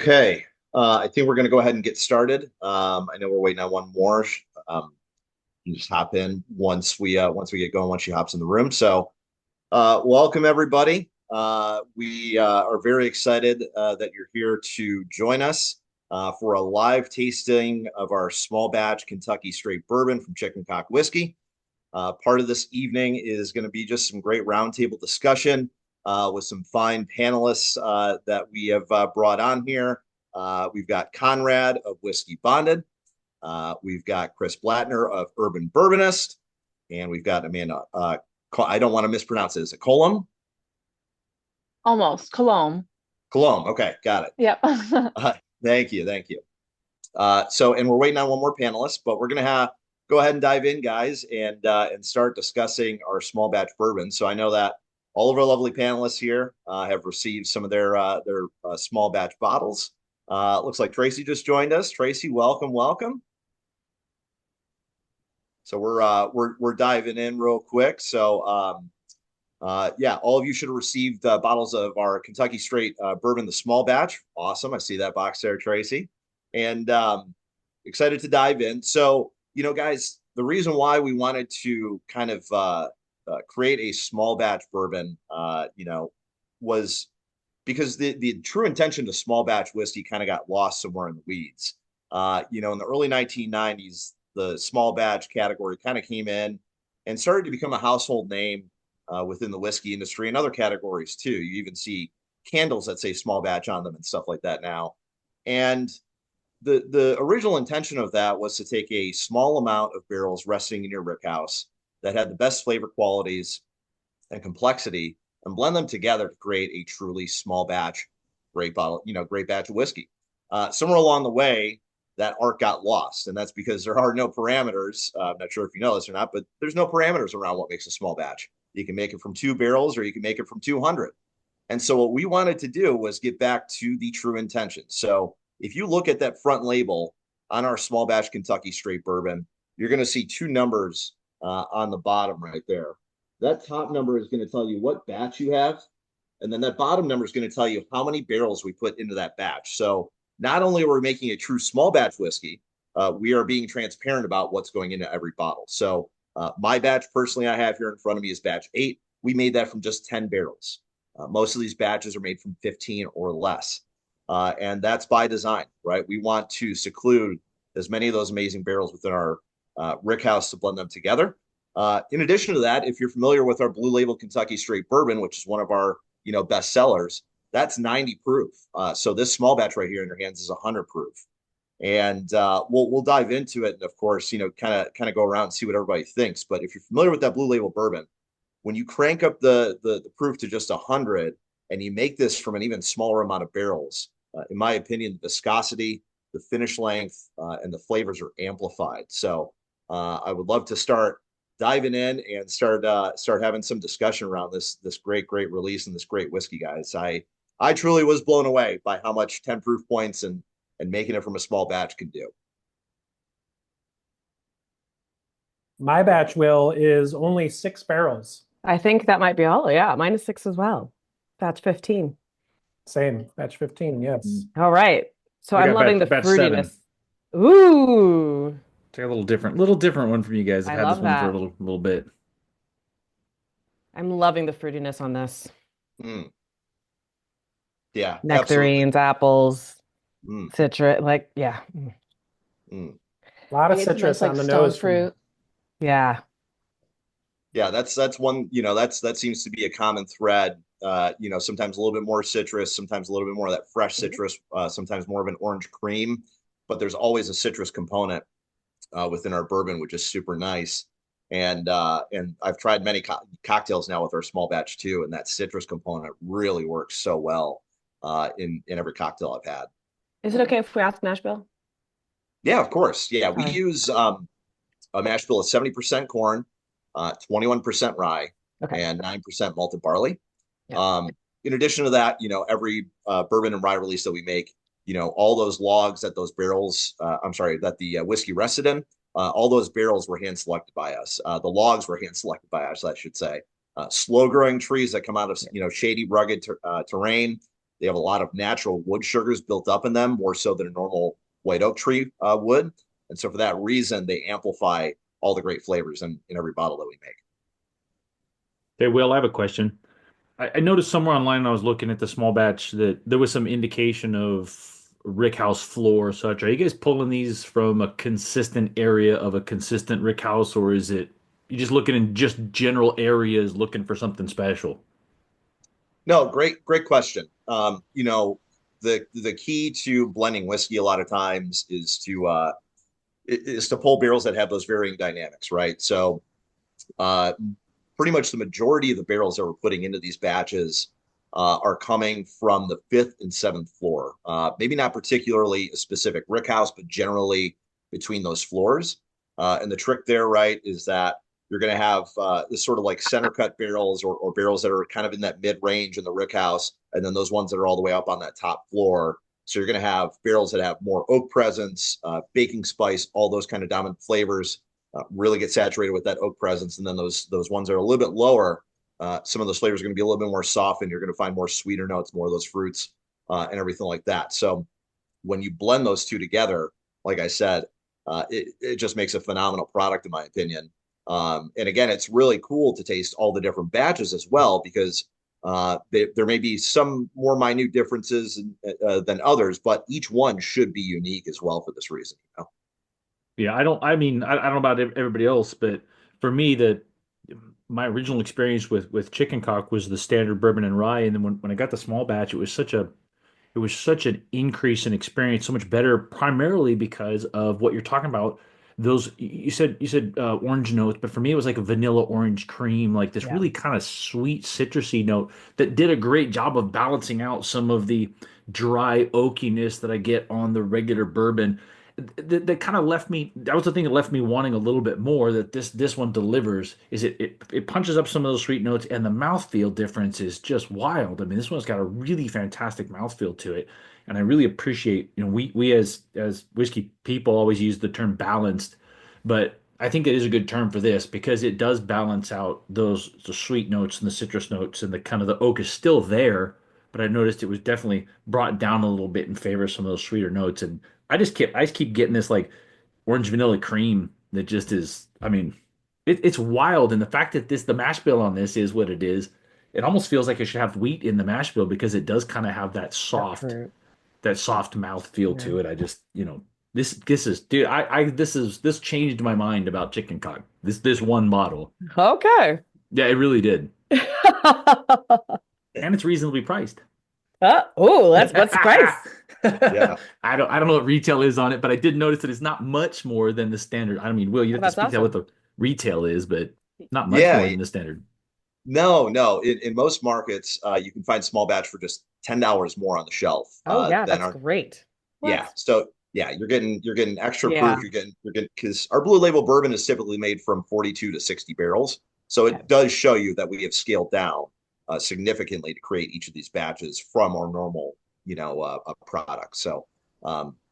Okay, I think we're going to go ahead and get started. I know we're waiting on one more. You just hop in once we get going. Once she hops in the room. So, welcome everybody. We are very excited that you're here to join us for a live tasting of our small batch Kentucky Straight Bourbon from Chicken Cock Whiskey. Part of this evening is going to be just some great roundtable discussion with some fine panelists that we have brought on here. We've got Conrad of Whiskey Bonded. We've got Chris Blattner of Urban Bourbonist. And we've got Amanda. I don't want to mispronounce it. Is it Colum? Almost. Cologne. Colum. Okay, got it. Yep. Thank you. Thank you. And we're waiting on one more panelist, but we're going to go ahead and dive in, guys, and start discussing our small batch bourbon. So I know that all of our lovely panelists here have received some of their small batch bottles. Looks like Tracy just joined us. Tracy, welcome, welcome. So we're diving in real quick. So yeah, all of you should have received bottles of our Kentucky Straight Bourbon, the small batch. Awesome. I see that box there, Tracy. And excited to dive in. So, guys, the reason why we wanted to kind of create a small batch bourbon, was because the true intention to small batch whiskey kind of got lost somewhere in the weeds. In the early 1990s, the small batch category kind of came in and started to become a household name within the whiskey industry and other categories too. You even see candles that say small batch on them and stuff like that now. And the original intention of that was to take a small amount of barrels resting in your rickhouse that had the best flavor qualities and complexity and blend them together to create a truly small batch, great batch of whiskey. Somewhere along the way, that art got lost, and that's because there are no parameters. I'm not sure if you know this or not, but there's no parameters around what makes a small batch. You can make it from 2 barrels, or you can make it from 200. And so what we wanted to do was get back to the true intention. So if you look at that front label on our small batch Kentucky Straight Bourbon, you're going to see two numbers on the bottom right there. That top number is going to tell you what batch you have. And then that bottom number is going to tell you how many barrels we put into that batch. So not only are we making a true small batch whiskey, we are being transparent about what's going into every bottle. So my batch personally I have here in front of me is batch 8. We made that from just 10 barrels. Most of these batches are made from 15 or less. And that's by design, right? We want to seclude as many of those amazing barrels within our rickhouse to blend them together. In addition to that, if you're familiar with our Blue Label Kentucky Straight Bourbon, which is one of our best sellers, that's 90 proof. So this small batch right here in your hands is 100 proof. And we'll dive into it, and of course, kind of go around and see what everybody thinks. But if you're familiar with that Blue Label bourbon, when you crank up the proof to just 100 and you make this from an even smaller amount of barrels, in my opinion, the viscosity, the finish length, and the flavors are amplified. So I would love to start diving in and start having some discussion around this great release and this great whiskey, guys. I truly was blown away by how much 10 proof points and making it from a small batch can do. My batch, Will, is only 6 barrels. I think that might be all. Yeah, mine is 6 as well. Batch 15. Same, batch 15, yes. All right. So I I'm got loving the batch fruitiness. 7. Ooh, Take a little different one from you guys. I've I had this love one for that. a little bit. I'm loving the fruitiness on this. Mm. Yeah, absolutely. Nectarines, apples, Mm. citrus, yeah. Mm. A lot I of get some citrus nice, on like, the stone nose. fruit. Yeah. Yeah, that's one, that seems to be a common thread. Sometimes a little bit more citrus, sometimes a little bit more of that fresh citrus, sometimes more of an orange cream, but there's always a citrus component within our bourbon, which is super nice. And I've tried many cocktails now with our small batch too, and that citrus component really works so well in every cocktail I've had. Is it okay if we ask Nashville? Yeah, of course. Yeah, we Sorry. use a mash bill of 70% corn, 21% rye, Okay. and 9% malted barley. Yeah. In addition to that, every bourbon and rye release that we make, all those logs that those barrels, that the whiskey rested in, all those barrels were hand selected by us. The logs were hand selected by us, I should say. Slow growing trees that come out of shady, rugged terrain. They have a lot of natural wood sugars built up in them, more so than a normal white oak tree would. And so for that reason, they amplify all the great flavors in every bottle that we make. Hey, Will, I have a question. I noticed somewhere online when I was looking at the small batch that there was some indication of rickhouse floor or such. Are you guys pulling these from a consistent area of a consistent rickhouse, or is it you just looking in just general areas looking for something special? No, great question. The key to blending whiskey a lot of times is to pull barrels that have those varying dynamics, right? So uh, pretty much the majority of the barrels that we're putting into these batches are coming from the fifth and seventh floor. Maybe not particularly a specific rick house, but generally between those floors. And the trick there, right, is that you're going to have this sort of like center cut barrels or barrels that are kind of in that mid range in the rick house, and then those ones that are all the way up on that top floor. So you're going to have barrels that have more oak presence, baking spice, all those kind of dominant flavors really get saturated with that oak presence. And then those ones that are a little bit lower, some of those flavors are going to be a little bit more softened. You're going to find more sweeter notes, more of those fruits, and everything like that. So when you blend those two together, like I said, it just makes a phenomenal product, in my opinion. And again, it's really cool to taste all the different batches as well, because there may be some more minute differences than others, but each one should be unique as well for this reason. Yeah, I mean, I don't know about everybody else, but for me, my original experience with chicken cock was the standard bourbon and rye. And then when I got the small batch, it was such an increase in experience, so much better, primarily because of what you're talking about. Those you said orange notes, but for me it was like a vanilla orange cream, like this Yeah. really kind of sweet citrusy note that did a great job of balancing out some of the dry oakiness that I get on the regular bourbon. That kind of left me. That was the thing that left me wanting a little bit more. That this one delivers is it punches up some of those sweet notes, and the mouthfeel difference is just wild. I mean, this one's got a really fantastic mouthfeel to it, and I really appreciate. We as whiskey people always use the term balanced, but I think it is a good term for this because it does balance out the sweet notes and the citrus notes, and the kind of the oak is still there, but I noticed it was definitely brought down a little bit in favor of some of those sweeter notes. And I just keep getting this like orange vanilla cream that just is, I mean, it's wild. And the fact that the mash bill on this is what it is, it almost feels like it should have wheat in the mash bill because it does kind of have That fruit. that soft mouth feel Yeah. to it. I just, this is, dude, this changed my mind about chicken cock. This one bottle. Okay. Yeah, it really did. And it's reasonably priced. Oh, what's the price? Yeah. I don't know what retail is on it, but I did notice that it's not much more than the standard. I mean, Will, you have to That's speak to what awesome. the retail is, but not much more Yeah. than the standard. No. In most markets, you can find small batch for just $10 more on the shelf Oh yeah, than that's our. great. Yeah. What? So yeah, you're getting extra proof. Yeah. You're getting because our blue label bourbon is typically made from 42 to 60 barrels. So Okay. it does show you that we have scaled down significantly to create each of these batches from our normal, product. So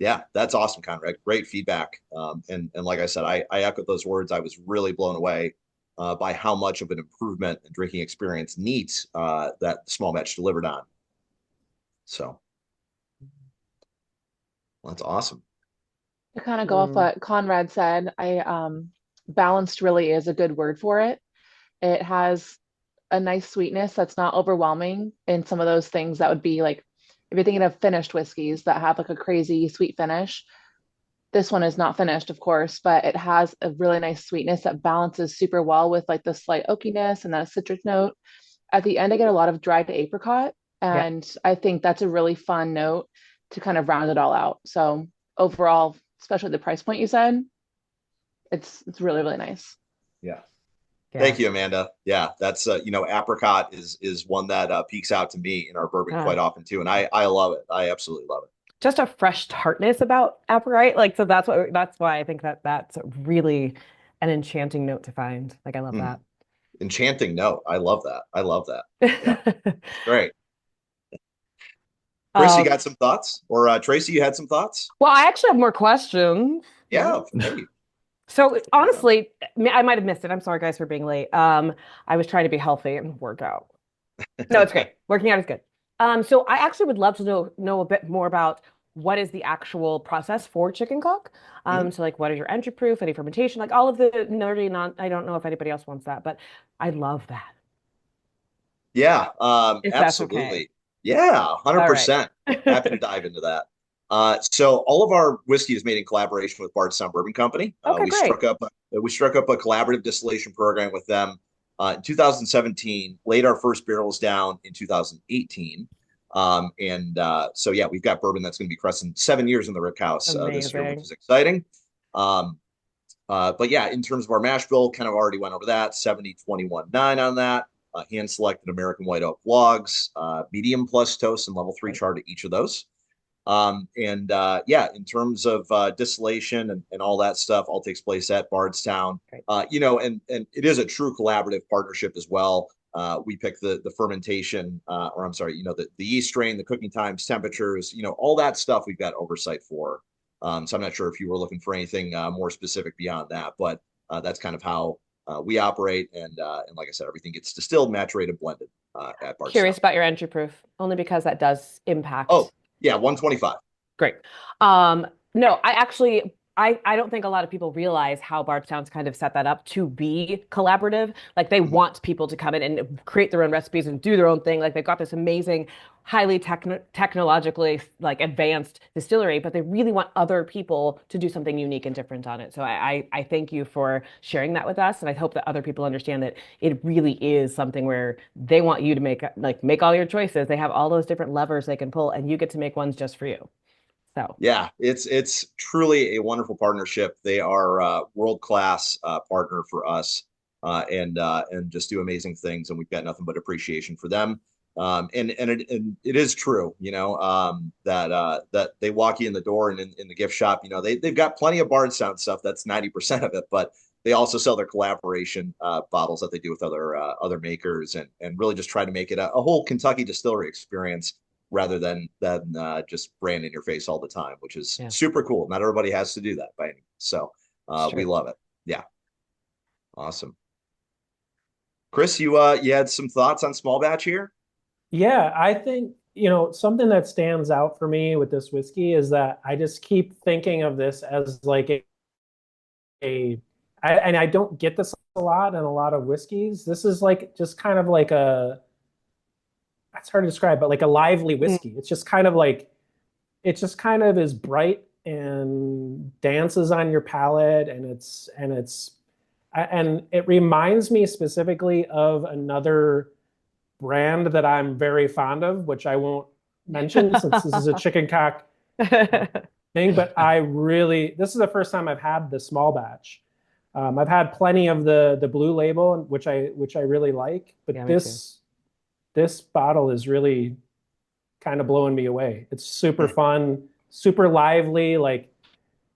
yeah, that's awesome, Conrad. Great feedback. And like I said, I echo those words. I was really blown away by how much of an improvement in drinking experience neat that small batch delivered on. So well, that's awesome. To kind of go off Mm, what Conrad said, I balanced really is a good word for it. It has a nice sweetness that's not overwhelming in some of those things that would be like if you're thinking of finished whiskeys that have like a crazy sweet finish. This one is not finished, of course, but it has a really nice sweetness that balances super well with like the slight oakiness and that citrus note. At the end, I get a lot of dried apricot, yeah. and I think that's a really fun note to kind of round it all out. So overall, especially the price point you said, it's really, really nice. Yeah. Yeah. Thank you, Amanda. Yeah, that's apricot is one that peeks out to me in our bourbon Uh, quite often too, and I love it. I absolutely love it. just a fresh tartness about apricot. Like, so that's why I think that's really an enchanting note to find. Like, I love Mm, that. enchanting note. I love that. I love that. Yeah, great. Chris, you Um, got some thoughts, or Tracy, you had some thoughts? well, I actually have more questions. Yeah. Hey. So Yeah. honestly, I might have missed it. I'm sorry, guys, for being late. I was trying to be healthy and work out. No, it's great. Working out is good. So I actually would love to know a bit more about what is the actual process for chicken cock. Mhm. So like what is your entry proof, any fermentation, like all of the nerdy non I don't know if anybody else wants that, but I love that. Yeah, If that's okay. absolutely. Yeah, All right. 100%. Happy to dive into that. So all of our whiskey is made in collaboration with Bardstown Bourbon Company. Okay, great. We struck up a collaborative distillation program with them in 2017. Laid our first barrels down in 2018. So yeah, we've got bourbon that's going to be cresting 7 years in the Rick House this year, which Amazing. is exciting. Um, but yeah, in terms of our mash bill, kind of already went over that 70-21-9 on that. Hand selected American white oak logs, medium plus toast and level 3 Right. char to each of those. Yeah, in terms of distillation and all that stuff, all takes place at Bardstown. Great. And it is a true collaborative partnership as well. We pick the fermentation, or I'm sorry, the yeast strain, the cooking times, temperatures, all that stuff we've got oversight for. So I'm not sure if you were looking for anything more specific beyond that, but that's kind of how we operate. And like I said, everything gets distilled, maturated, blended at Bardstown. Curious about your entry proof, only because that does Oh, impact. yeah, 125. Great. No, I don't think a lot of people realize how Bardstown's kind of set that up to be collaborative. Like they Mhm. want people to come in and create their own recipes and do their own thing. Like they've got this amazing, highly technologically like advanced distillery, but they really want other people to do something unique and different on it. So I thank you for sharing that with us, and I hope that other people understand that it really is something where they want you to make all your choices. They have all those different levers they can pull, and you get to make ones just for you. So. Yeah, it's truly a wonderful partnership. They are world class partner for us, and just do amazing things. And we've got nothing but appreciation for them. And it is true, that they walk you in the door and in the gift shop, they've got plenty of Bardstown stuff. That's 90% of it, but they also sell their collaboration bottles that they do with other makers, and really just try to make it a whole Kentucky distillery experience rather than just brand in your face all the time, which is Yeah, super cool. Not everybody has to do that by any means. So it's we true. love it. Yeah, awesome. Chris, you had some thoughts on small batch here? Yeah, I think, something that stands out for me with this whiskey is that I just keep thinking of this as like and I don't get this a lot in a lot of whiskeys. This is like just kind of like it's hard to describe, but like a lively Mm. whiskey. It's just kind of like, it just kind of is bright and dances on your palate, and it reminds me specifically of another brand that I'm very fond of, which I won't mention since this is a chicken cock thing. But this is the first time I've had the small batch. I've had plenty of the blue label, which I really like, but Yeah, me too. this bottle is really kind of blowing me away. It's super Hmm. fun, super lively. Like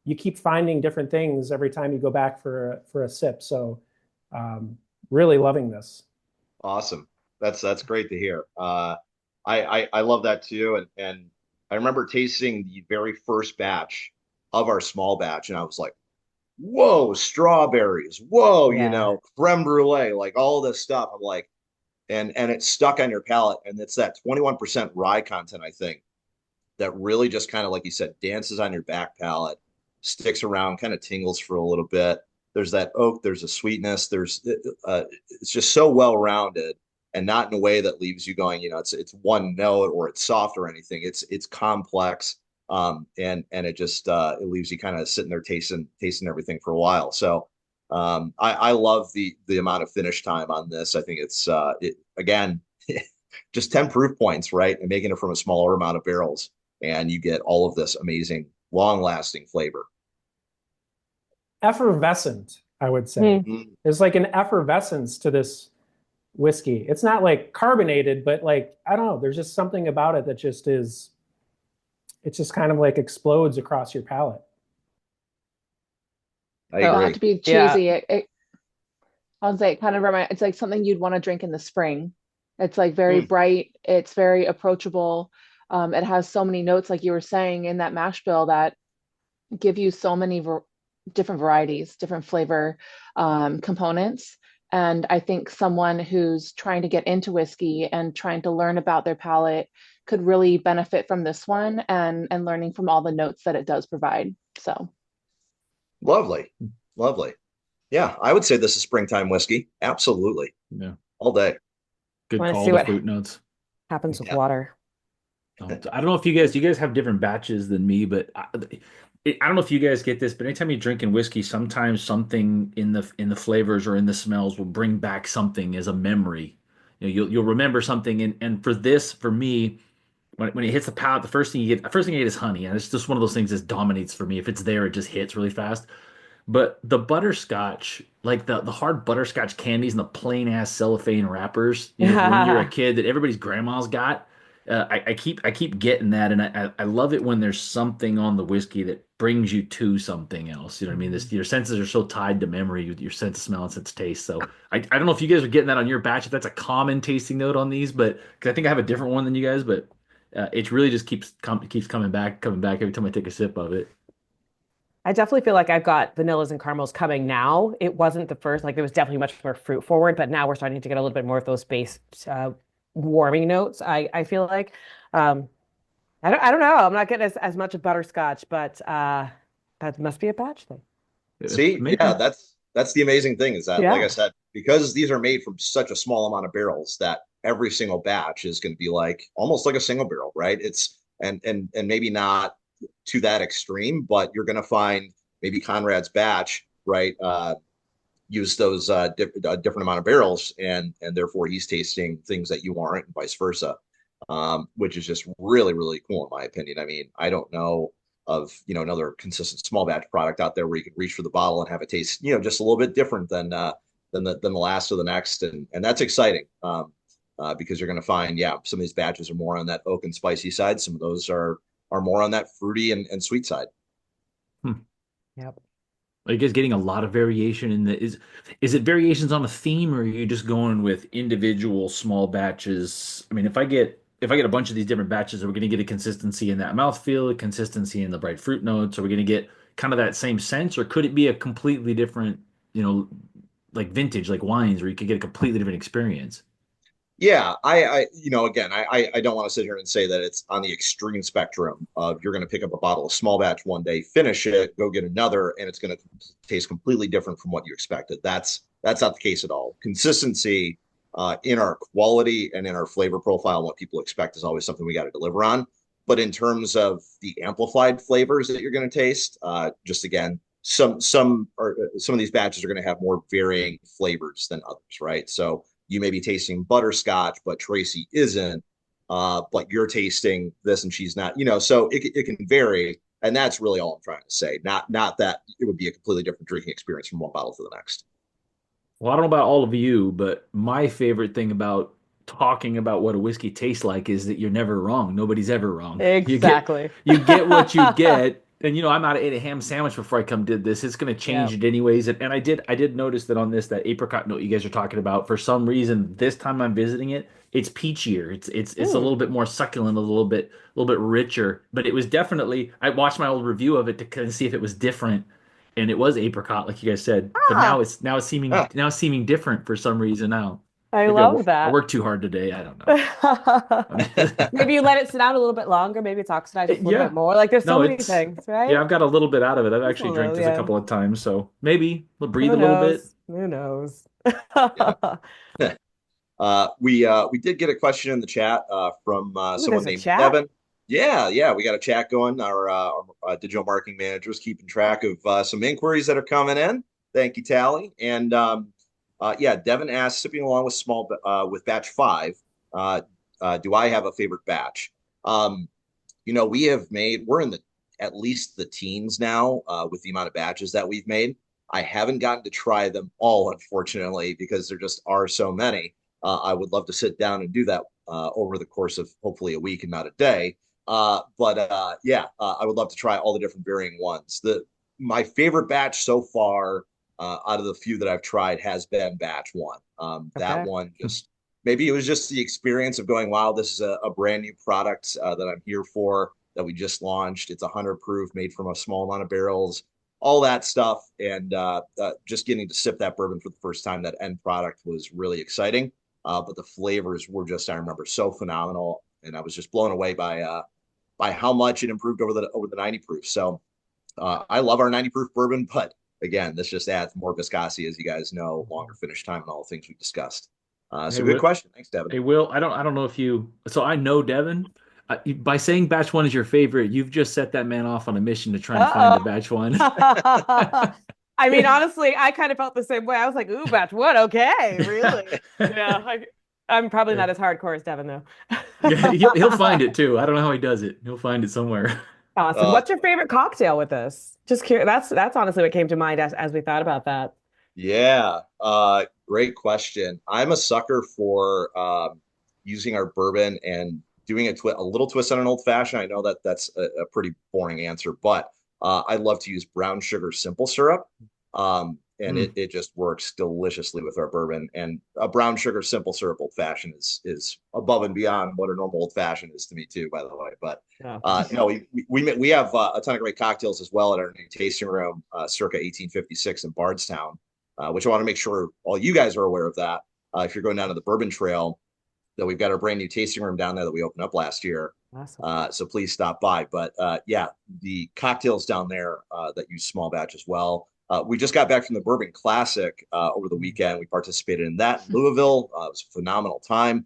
you keep finding different things every time you go back for a sip. So really loving this. Awesome. That's great to hear. I love that too. And I remember tasting the very first batch of our small batch, and I was like, whoa, strawberries, whoa, Yeah. creme brulee, like all this stuff. I'm like, and it's stuck on your palate, and it's that 21% rye content, I think, that really just kind of like you said, dances on your back palate, sticks around, kind of tingles for a little bit. There's that oak, there's a sweetness, it's just so well rounded, and not in a way that leaves you going, it's one note or it's soft or anything. It's complex, and it just it leaves you kind of sitting there tasting everything for a while. So I love the amount of finish time on this. I think it again just 10 proof points, right? And making it from a smaller amount of barrels, and you get all of this amazing, long lasting flavor. Effervescent, I would say. Mm. Mm. There's like an effervescence to this whiskey. It's not like carbonated, but like, I don't know, there's just something about it that it just kind of like explodes across your palate. I So, Not agree. to be yeah. cheesy, I'll say it kind of it's like something you'd want to drink in the spring. It's like very Mm. bright, it's very approachable. It has so many notes, like you were saying in that mash bill, that give you so many different varieties, different flavor components. And I think someone who's trying to get into whiskey and trying to learn about their palate could really benefit from this one and learning from all the notes that it does provide. So Lovely. Lovely. Yeah, I would say this is springtime whiskey. Absolutely. Yeah. All day. Good Want to call, see the what fruit notes. happens with Yeah. water. I don't know if you guys have different batches than me, but I don't know if you guys get this, but anytime you're drinking whiskey, sometimes something in the flavors or in the smells will bring back something as a memory. You know, you'll remember something, and for this, for me, when it hits the palate, the first thing you get is honey, and it's just one of those things that dominates for me. If it's there, it just hits really fast. But the butterscotch, like the hard butterscotch candies and the plain ass cellophane wrappers, you know, from when you're a kid that everybody's grandma's got. I keep getting that, and I love it when there's something on the whiskey that brings you to something else. You know what I mean? Your senses are so tied to memory, your sense of smell and sense of taste. So I don't know if you guys are getting that on your batch, if that's a common tasting note on these, but because I think I have a different one than you guys, but it really just keeps coming back every time I take a sip of it. I definitely feel like I've got vanillas and caramels coming now. It wasn't the first, like it was definitely much more fruit forward, but now we're starting to get a little bit more of those base warming notes. I feel like I don't know. I'm not getting as much of butterscotch, but that must be a batch thing. See, Maybe. yeah, that's the amazing thing is that, like I Yeah. said, because these are made from such a small amount of barrels, that every single batch is going to be like almost like a single barrel, right? It's and maybe not to that extreme, but you're going to find maybe Conrad's batch, right? Use those different amount of barrels, and therefore he's tasting things that you aren't, and vice versa, which is just really really cool in my opinion. I mean, I don't know of another consistent small batch product out there where you can reach for the bottle and have it taste just a little bit different than the last or the next, and that's exciting, because you're going to find, yeah, some of these batches are more on that oak and spicy side. Some of those are more on that fruity and sweet side. Hmm. Yep. Are you guys getting a lot of variation in is it variations on a theme, or are you just going with individual small batches? I mean, if I get a bunch of these different batches, are we going to get a consistency in that mouthfeel, a consistency in the bright fruit notes? Are we going to get kind of that same sense, or could it be a completely different, you know, like vintage, like wines, where you could get a completely different experience? Yeah, again, I don't want to sit here and say that it's on the extreme spectrum of you're going to pick up a bottle of small batch one day, finish it, go get another, and it's going to taste completely different from what you expected. That's not the case at all. Consistency in our quality and in our flavor profile and what people expect is always something we got to deliver on. But in terms of the amplified flavors that you're going to taste, just again, some of these batches are going to have more varying flavors than others, right? So you may be tasting butterscotch, but Tracy isn't. But you're tasting this and she's not. So it can vary, and that's really all I'm trying to say. Not that it would be a completely different drinking experience from one bottle to the next. Well, I don't know about all of you, but my favorite thing about talking about what a whiskey tastes like is that you're never wrong. Nobody's ever wrong. Exactly. You get what you get. And I might have ate a ham sandwich before I come did this. It's going to change Yep. it anyways. And I did notice that on that apricot note you guys are talking about, for some reason this time I'm visiting it, it's peachier. It's a Mm. little bit more succulent, a little bit richer. But it was definitely, I watched my old review of it to kind of see if it was different, and it was apricot, like you guys said. But now Ah, it's seeming different for some reason now. I Maybe love I that. worked too hard today. I don't know. Maybe you let it sit out a little bit longer. Maybe it's oxidized just a little Yeah. bit more. Like there's so No, many things, yeah, right? I've got a little bit out of it. I've Just a actually drank little, this a yeah. couple of times, so maybe we'll breathe Who a little bit. knows? Who knows? Yeah. We did get a question in the chat from Ooh, someone there's a named chat. Devin. Yeah, we got a chat going. Our digital marketing manager is keeping track of some inquiries that are coming in. Thank you, Tally. And yeah, Devin asked, sipping along with batch five, do I have a favorite batch? We're in the at least the teens now with the amount of batches that we've made. I haven't gotten to try them all, unfortunately, because there just are so many. I would love to sit down and do that over the course of hopefully a week and not a day. But yeah, I would love to try all the different varying ones. My favorite batch so far, out of the few that I've tried, has been batch one. That Okay. one just maybe it was just the experience of going, wow, this is a brand new product that I'm here for, that we just launched. It's 100 proof, made from a small amount of barrels, all that stuff. And just getting to sip that bourbon for the first time, that end product was really exciting. But the flavors were just, I remember, so phenomenal. and I was just blown away by how much it improved over the 90 proof. So I love our 90 proof bourbon, but again, this just adds more viscosity, as you guys know, longer finish time, and all the things we discussed. So good question. Thanks, Devin. Hey, Will, I don't know if you, so I know Devin. By saying batch one is your favorite, you've just set that man off on a mission to try and find the batch one. I mean, honestly, I kind of felt the same way. I was like, ooh, batch one, okay, really? Yeah, I'm probably not as hardcore as Devin, though. Yeah, he'll find it too. I don't know how he does it. He'll find it somewhere. Awesome. What's your favorite cocktail with this? Just curious. That's honestly what came to mind as we thought about that. Yeah, great question. I'm a sucker for using our bourbon and doing a little twist on an old fashioned. I know that that's a pretty boring answer, but I love to use brown sugar simple syrup. And it just works deliciously with our bourbon. And a brown sugar simple syrup old fashioned is above and beyond what a normal old fashioned is to me too, by the way. But no, we have a ton of great cocktails as well at our new tasting room, circa 1856 in Bardstown, which I want to make sure all you guys are aware of that. If you're going down to the Bourbon Trail, that we've got our brand new tasting room down there that we opened up last year. Awesome. So please stop by. But yeah, the cocktails down there that use small batch as well. We just got back from the Bourbon Classic over the weekend. We participated in that in Louisville. It was a phenomenal time.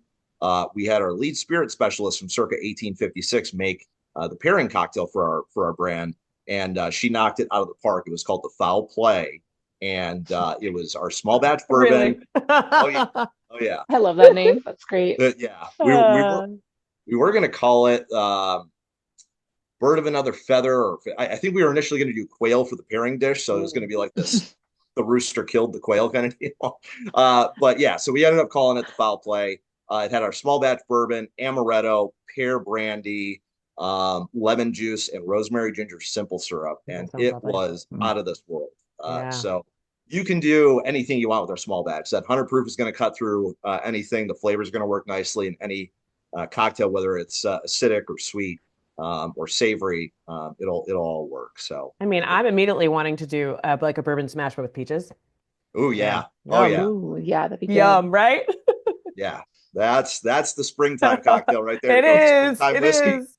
We had our lead spirit specialist from circa 1856 make the pairing cocktail for our brand, and she knocked it out of the park. It was called the Foul Play, and it was our small batch bourbon. Really? Oh yeah, oh yeah. I love that name. That's great. Yeah, we were going to call it bird of another feather, or I think we were initially going to do quail for the pairing dish, so it was going to be like this the rooster killed the quail kind of deal. But yeah, so we ended up calling it the Foul Play. It had our small batch bourbon, amaretto, pear brandy, lemon juice, and rosemary ginger simple syrup, and it was out of this world. So you can do anything you want with our small batch. That 100 proof is going to cut through anything. The flavor is going to work nicely in any cocktail, whether it's acidic or sweet or savory. It'll all work. So I mean, I'm immediately wanting to do like a bourbon smash but with peaches. Oh yeah. Oh yeah. Ooh, yeah, that'd be good. Yum, right? Yeah. That's the springtime cocktail right there. It is.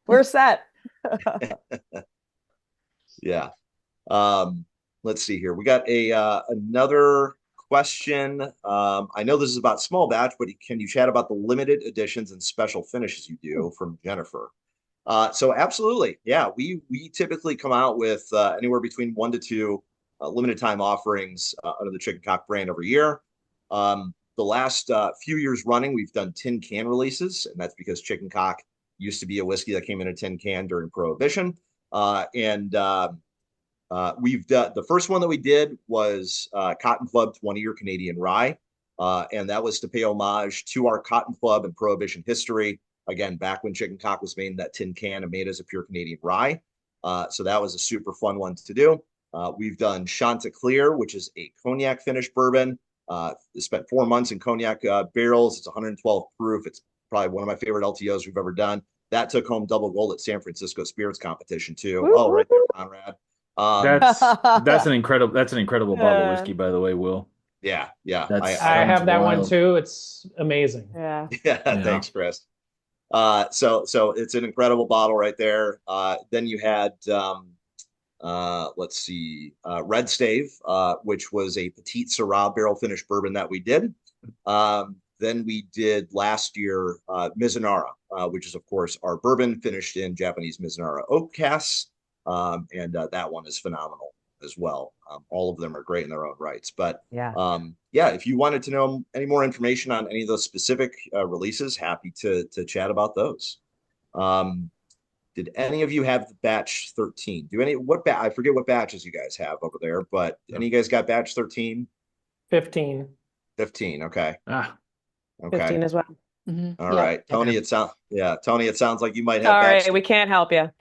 We're set. Yeah. Let's see here. We got another question. I know this is about small batch, but can you chat about the limited editions and special finishes you do, from Jennifer? So absolutely. Yeah, we typically come out with anywhere between 1 to 2 limited time offerings under the Chicken Cock brand every year. The last few years running, we've done tin can releases, and that's because Chicken Cock used to be a whiskey that came in a tin can during Prohibition. We've done the first one that we did was Cotton Club 20-year Canadian Rye, and that was to pay homage to our Cotton Club and Prohibition history. Again, back when Chicken Cock was made in that tin can and made as a pure Canadian rye. So that was a super fun one to do. We've done Chanticleer, which is a cognac finished bourbon. Spent 4 months in cognac barrels. It's 112 proof. It's probably one of my favorite LTOs we've ever done. That took home double gold at San Francisco Spirits Competition too. Woo-hoo. Oh, right there, Conrad. That's an incredible bottle of whiskey, by the way, Will. Yeah. I have that one too. It's amazing. Yeah. Thanks, Chris. So it's an incredible bottle right there. Then you had let's see, Red Stave, which was a Petite Syrah barrel finished bourbon that we did. Then we did last year Mizunara, which is of course our bourbon finished in Japanese Mizunara oak casks, and that one is phenomenal as well. All of them are great in their own rights. But if you wanted to know any more information on any of those specific releases, happy to chat about those. Did any of you have batch 13? I forget what batches you guys have over there, but any of you guys got batch 13? 15. 15, okay. Okay. 15 as well. Mm-hmm. All right. Tony, it sounds like you might have Sorry, batch. we can't help you.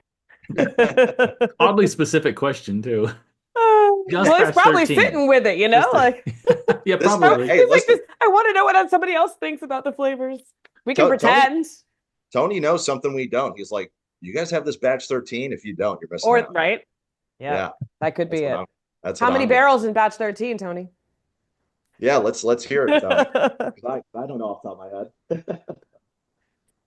Oddly specific question too. Well, he's probably 13. Sitting with it, Yeah, probably. Hey, I want to know what somebody else thinks about the flavors. We can pretend. Tony knows something we don't. He's like, you guys have this batch 13. If you don't, you're missing out. Right? Yeah. That could be it. That's how many barrels in batch 13, Tony? Yeah, let's hear it, Tony. I don't know off the top of my head.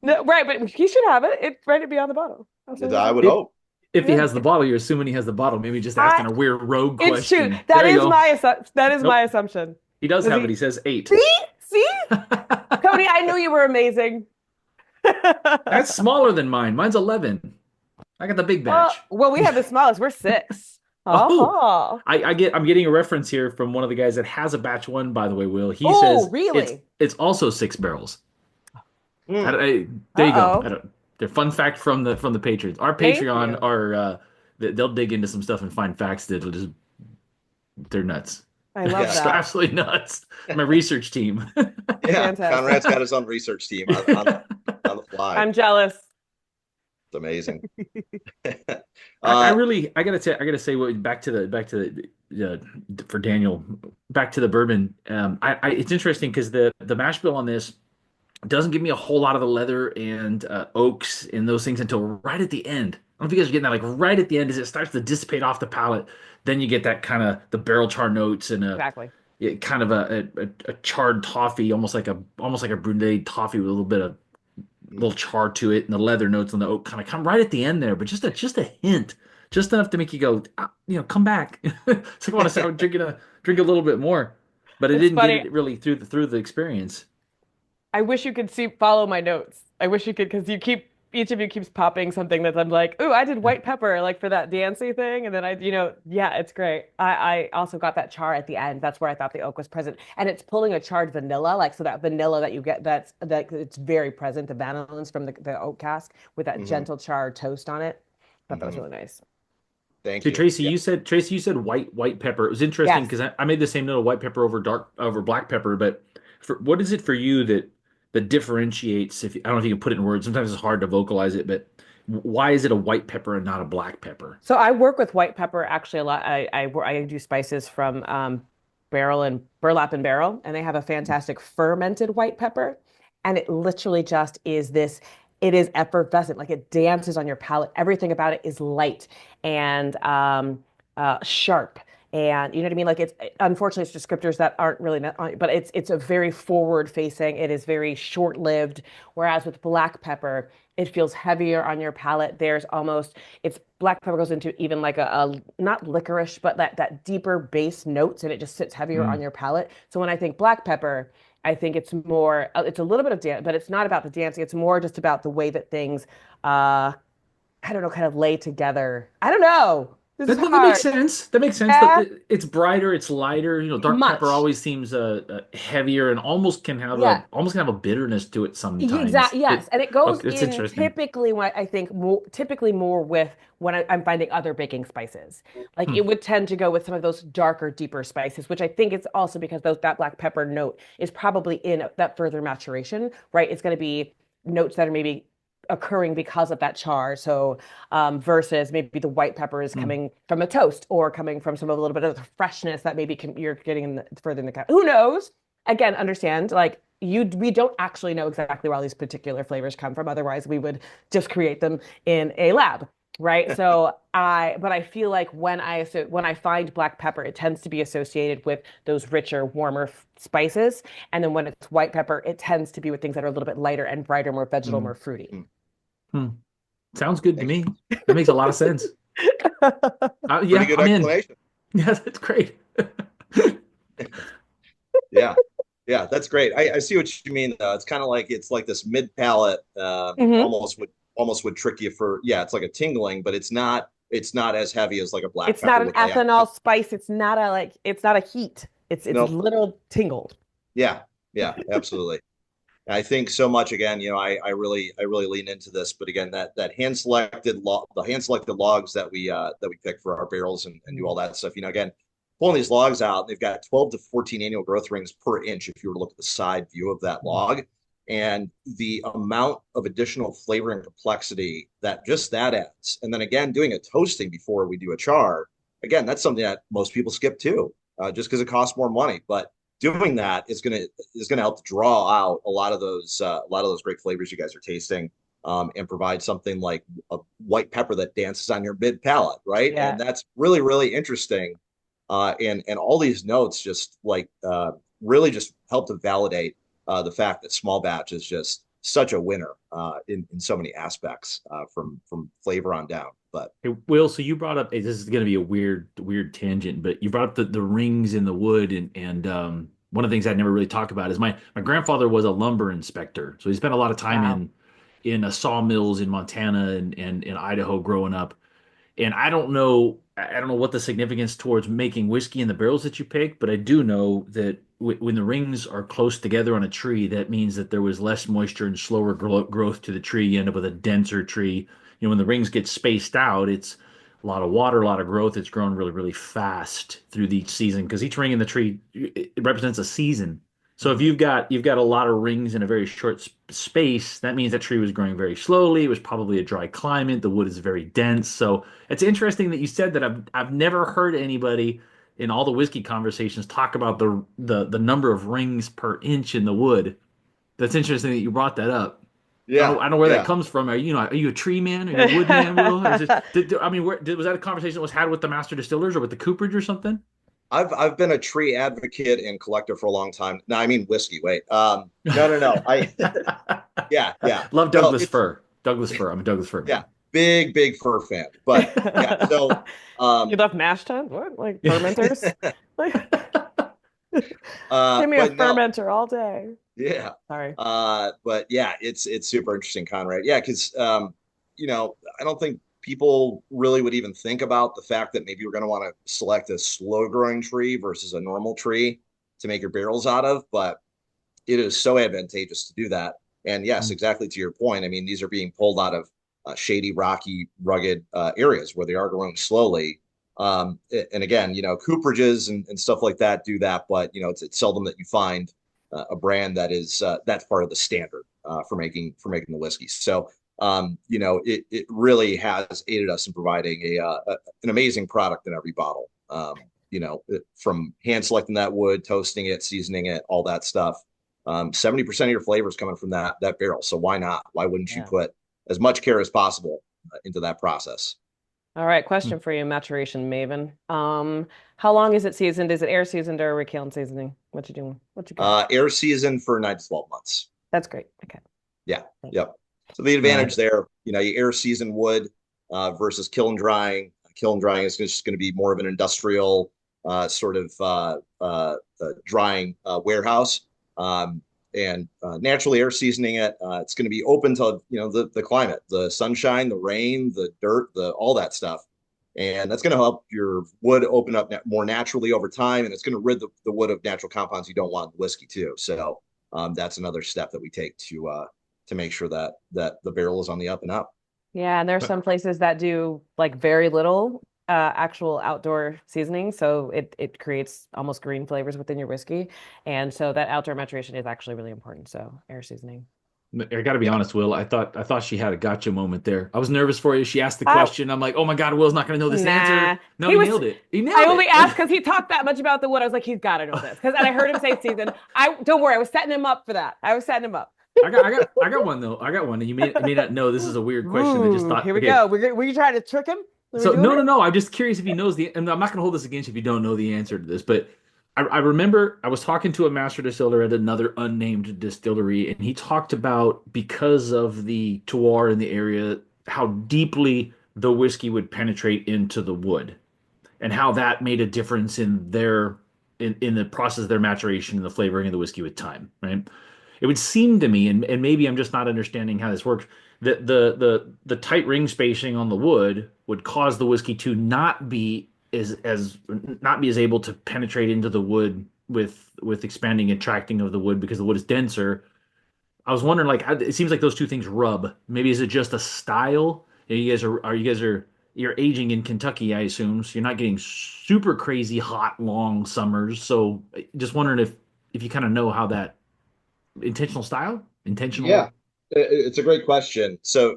No, right, but he should have it. It's right to be on the bottle. That's what I I'm would If hope. if he saying. has the bottle, you're assuming he has the bottle. Maybe just I, asking a weird rogue it's true. question. That There you is go. my assumption. That is my Nope. assumption. He does Does have it. he? He says 8. See? See? Cody, I knew you were amazing. That's smaller than mine. Mine's 11. I got the big batch. Well, we have the smallest. We're 6. Oh, Oh, I'm getting a reference here from one of the guys that has a batch one, by the way, Will. He oh, says really? it's also 6 barrels. Hmm. There you go. Uh-oh. The fun fact from the patrons. Our Thank Patreon you. are they'll dig into some stuff and find facts that'll just they're nuts. I love Yeah. that. Absolutely nuts. My research team. Yeah, Fantastic. Conrad's got his own research team on the fly. I'm jealous. It's amazing. I gotta say what back to the for Daniel back to the bourbon. It's interesting because the mash bill on this doesn't give me a whole lot of the leather and oaks and those things until right at the end. I don't know if you guys are getting that, like right at the end as it starts to dissipate off the palate. Then you get that kind of the barrel char notes and Exactly. kind of a charred toffee, almost like a brulee toffee with a little char to it, and the leather notes and the oak kind of come right at the end there, but just a hint, just enough to make you go, come back. It's like I want to start drink a little bit more, but it It's didn't get funny. it really through the experience. I wish you could follow my notes. I wish you could, because each of you keeps popping something that I'm like, ooh, I did white pepper like for that dancey thing. And then yeah, it's great. I also got that char at the end. That's where I thought the oak was present. And it's pulling a charred vanilla, like so that vanilla that you get, that it's very present, the vanillins from the oak cask with that Mhm. gentle charred toast on it. I thought that was Mhm. really nice. Thank So you. Tracy, Yeah. you said white pepper. It was interesting Yes. because I made the same note of white pepper over black pepper, but what is it for you that differentiates? If I don't know if you can put it in words. Sometimes it's hard to vocalize it, but why is it a white pepper and not a black pepper? So I work with white pepper actually a lot. I do spices from barrel and burlap and barrel, and they have a fantastic fermented white pepper, and it literally just is this. It is effervescent, like it dances on your palate. Everything about it is light and sharp, and you know what I mean. Like it's unfortunately it's descriptors that aren't really, but it's a very forward facing. It is very short lived. Whereas with black pepper, it feels heavier on your palate. There's almost it's black pepper goes into even like a not licorice, but that deeper base notes, and it just sits heavier on Mm. your palate. So when I think black pepper, I think it's more it's a little bit of dance, but it's not about the dancing. It's more just about the way that things I don't know, kind of lay together. I don't know. This is That makes hard. sense. That makes sense. Yeah, It's brighter, it's lighter. Dark pepper much. always seems heavier and Yeah, almost can have a bitterness to it sometimes. exactly. Yes, and it goes It's in interesting. typically what I think more, typically more with when I'm finding other baking spices. Like Hmm. it would tend to go with some of those darker, deeper spices, which I think it's also because that black pepper note is probably in that further maturation, right? It's going to be notes that are maybe occurring because of that char. So versus maybe the white pepper is Hmm. coming from a toast or coming from some of a little bit of the freshness that maybe you're getting further in the who knows? Again, understand like we don't actually know exactly where all these particular flavors come from. Otherwise, we would just create them in a lab, right? But I feel like when I find black pepper, it tends to be associated with those richer, warmer spices, and then when it's white pepper, it tends to be with things that are a little bit lighter and brighter, more vegetal, Hmm. more fruity. Hmm. Sounds good to Thank you. me. That makes a lot of sense. Pretty Yeah, good I'm in. explanation. Yeah, that's great. Yeah. Yeah, that's great. I see what you mean though. It's like this mid palate hmm almost would trick you for yeah, it's like a tingling, but it's not as heavy as like a black It's not pepper an would lay on. ethanol spice. It's not a heat. It's Nope. little tingle. Yeah. Yeah, absolutely. I think so much again, I really lean into this, but again, that the hand selected logs that we pick for our barrels and do all that stuff, again, pulling these logs out, they've got 12 to 14 annual growth rings per inch if you were to look at the side view of that log. And the amount of additional flavor and complexity that adds. And then again, doing a toasting before we do a char, again, that's something that most people skip too, just because it costs more money. But doing that is gonna help to draw out a lot of those great flavors you guys are tasting, and provide something like a white pepper that dances on your mid palate, right? Yeah. And that's really really interesting. And all these notes just really just help to validate the fact that small batch is just such a winner in so many aspects from flavor on down. But Hey, Will, so you brought up, this is going to be a weird tangent, but you brought up the rings in the wood, and one of the things I'd never really talked about is my grandfather was a lumber inspector, so he spent a lot of time Wow. in sawmills in Montana and in Idaho growing up. And I don't know what the significance towards making whiskey in the barrels that you pick, but I do know that when the rings are close together on a tree, that means that there was less moisture and slower growth to the tree. You end up with a denser tree. When the rings get spaced out, it's a lot of water, a lot of growth. It's grown really, really fast through each season because each ring in the tree it represents a season. So if you've got a lot of rings in a very short space, that means that tree was growing very slowly. It was probably a dry climate. The wood is very dense. So it's interesting that you said that. I've never heard anybody in all the whiskey conversations talk about the number of rings per inch in the wood. That's interesting that you brought that up. yeah, I don't know where that yeah. comes from. Are you a tree man? Are you a wood man, Will? Or is it, I mean, was that a conversation that was had with the master distillers or with the cooperage or something? I've been a tree advocate and collector for a long time. No, I mean whiskey. Wait. No. I yeah. Love No, Douglas it's fir. Douglas fir. I'm a Douglas fir yeah, man. big fur fan. But yeah, so You um love mash tun? What? Like fermenters? Like, give me a but no, fermenter all day. yeah. Sorry. But yeah, it's super interesting, Conrad. Yeah, because I don't think people really would even think about the fact that maybe we're going to want to select a slow growing tree versus a normal tree to make your barrels out of, but it is so advantageous to do that. And yes, exactly to your point. I mean, these are being pulled out of shady, rocky, rugged areas where they are growing slowly. And again, cooperages and stuff like that do that, but it's seldom that you find a brand that is that's part of the standard for making the whiskey. So it really has aided us in providing an amazing product in every bottle. From hand selecting that wood, toasting it, seasoning it, all that stuff. 70% of your flavor is coming from that barrel. So why not? Why wouldn't you Yeah. put as much care as possible into that process? All right, question for you, maturation maven. How long is it seasoned? Is it air seasoned or kiln seasoning? What you doing? What you got? Air season for 9 to 12 months. That's great. Okay. Yeah. Thank you. Yep. So the advantage Right. there, you air season wood versus kiln drying. Kiln drying is just going to be more of an industrial sort of drying warehouse. And naturally air seasoning it, it's going to be open to the climate, the sunshine, the rain, the dirt, all that stuff, and that's going to help your wood open up more naturally over time, and it's going to rid the wood of natural compounds you don't want in whiskey too. So that's another step that we take to make sure that the barrel is on the up and up. Yeah, and there are some places that do like very little actual outdoor seasoning, so it creates almost green flavors within your whiskey, and so that outdoor maturation is actually really important. So air seasoning. I got to be Yeah. honest, Will. I thought she had a gotcha moment there. I was nervous for you. She asked the Oh, question. I'm like, oh my God, Will's not going to know this nah. answer. No, He he was. nailed it. He I nailed only it. asked because he talked that much about the wood. I was like, he's got to know this because I heard him say season. I don't worry. I was setting him up for that. I was setting him up. I got one though. I got one. And you may not know this is a weird question. I just Ooh, thought, here we okay. go. Were you trying to trick him? Are we So doing no, no, it? no. I'm just curious if he knows and I'm not going to hold this against you if you don't know the answer to this. But I remember I was talking to a master distiller at another unnamed distillery, and he talked about because of the terroir in the area, how deeply the whiskey would penetrate into the wood, and how that made a difference in the process of their maturation and the flavoring of the whiskey with time, right? It would seem to me, and maybe I'm just not understanding how this works, that the tight ring spacing on the wood would cause the whiskey to not be as able to penetrate into the wood with expanding and tracting of the wood because the wood is denser. I was wondering, like, it seems like those two things rub. Maybe is it just a style? You're aging in Kentucky, I assume, so you're not getting super crazy hot long summers. So just wondering if you kind of know how that intentional style, Yeah, intentional. it's a great question. So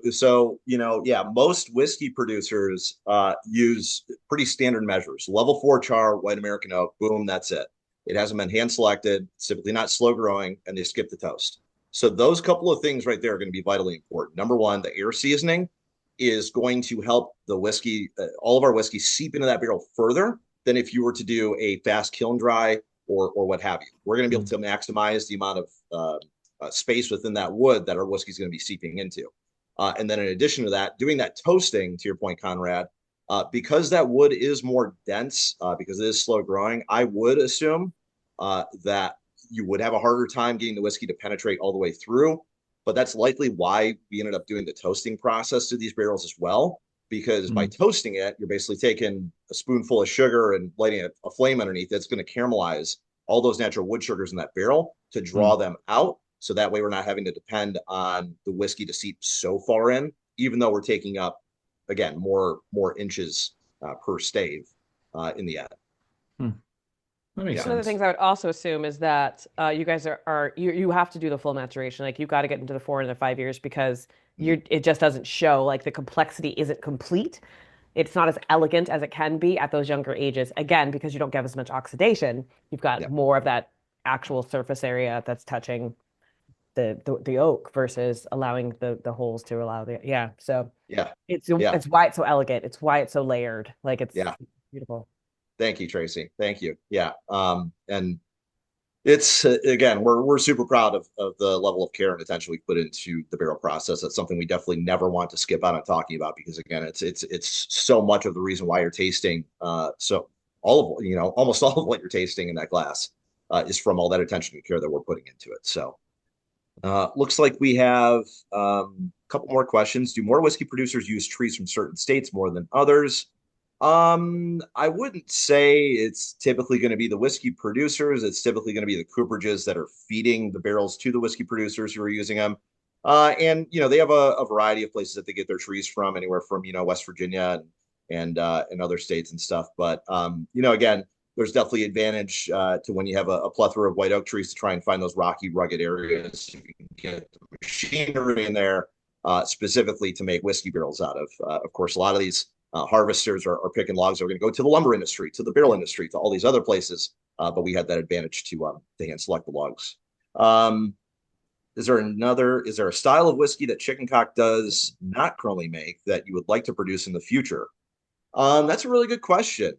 yeah, most whiskey producers use pretty standard measures. Level 4 char, white American oak, boom, that's it. It hasn't been hand selected, it's typically not slow growing, and they skip the toast. So those couple of things right there are going to be vitally important. Number one, the air seasoning is going to help the whiskey, all of our whiskey, seep into that barrel further than if you were to do a fast kiln dry or what have you. We're going to be able to maximize the amount of space within that wood that our whiskey is going to be seeping into. And then in addition to that, doing that toasting, to your point, Conrad, because that wood is more dense, because it is slow growing, I would assume that you would have a harder time getting the whiskey to penetrate all the way through. But that's likely why we ended up doing the toasting process to these barrels as well, because by toasting it, you're basically taking a spoonful of sugar and lighting a flame underneath it. It's going to caramelize all those natural wood sugars in that barrel to draw them out. So that way we're not having to depend on the whiskey to seep so far in, even though we're taking up, again, more inches per stave in the end. That makes sense. One of the things I would also assume is that you guys you have to do the full maturation. Like you've got to get into the 4 and the 5 years because it just doesn't show, like the complexity isn't complete. It's not as elegant as it can be at those younger ages. Again, because you don't get as much oxidation, you've got more of that actual surface area that's touching the oak versus allowing the holes to allow So it's why it's so elegant. It's why it's so layered. Like it's beautiful. Thank you, Tracy. Thank you. Yeah. And it's again, we're super proud of the level of care and attention we put into the barrel process. That's something we definitely never want to skip out on talking about, because again, it's so much of the reason why you're tasting so all of almost all of what you're tasting in that glass is from all that attention and care that we're putting into it. So looks like we have a couple more questions. Do more whiskey producers use trees from certain states more than others? I wouldn't say it's typically going to be the whiskey producers. It's typically going to be the cooperages that are feeding the barrels to the whiskey producers who are using them. And they have a variety of places that they get their trees from, anywhere from West Virginia and other states and stuff. But again, there's definitely advantage to when you have a plethora of white oak trees to try and find those rocky, rugged areas. You can get the machinery in there specifically to make whiskey barrels out of. Of course, a lot of these harvesters are picking logs that are going to go to the lumber industry, to the barrel industry, to all these other places. But we had that advantage to hand select the logs. Is there a style of whiskey that Chicken Cock does not currently make that you would like to produce in the future? That's a really good question.